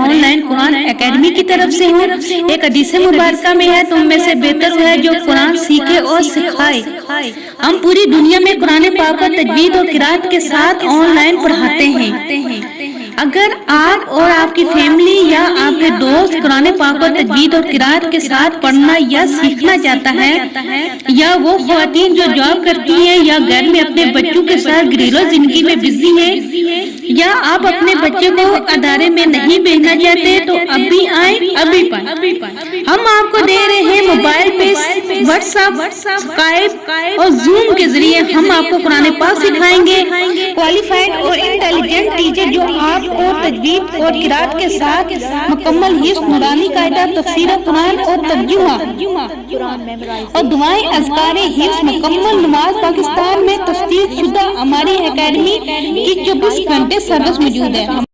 On line Quran academy کی طرف سے ہوں۔ ایک حدیث مبارکہ میں ہے، تم میں سے بہتر ہے جو قرآن سیکھے اور سکھائے۔ ہم پوری دنیا میں قرآن پاک کو تجوید اور قرات کے ساتھ آن لائن پڑھاتے ہیں۔ اگر آپ اور آپ کی فیملی یا آپ کے دوست قرآن پاک کو تجوید اور قرات کے ساتھ پڑھنا یا سیکھنا چاہتا ہے، یا وہ خواتین جو جاب کرتی ہیں یا گھر میں اپنے بچوں کے ساتھ گھریلو زندگی میں بزی ہیں، یا آپ اپنے بچے کو ادارے میں نہیں بھیجنا چاہتے، تو ابھی آئیں، ابھی پائیں۔ ہم آپ کو دے رہے ہیں موبائل پہ واٹس ایپ، اسکائپ اور زوم کے ذریعے ہم آپ کو قرآن پاک سکھائیں گے۔ کوالیفائڈ اور انٹیلیجنٹ ٹیچر جو آپ کو تجوید اور قرات کے ساتھ مکمل حفظ، نورانی قاعدہ، تفسیر قرآن اور ترجمہ اور دعائیں، اذکار حفظ، مکمل نماز پاکستان میں تصدیق شدہ ہماری اکیڈمی کی 24 گھنٹے سروس موجود ہے۔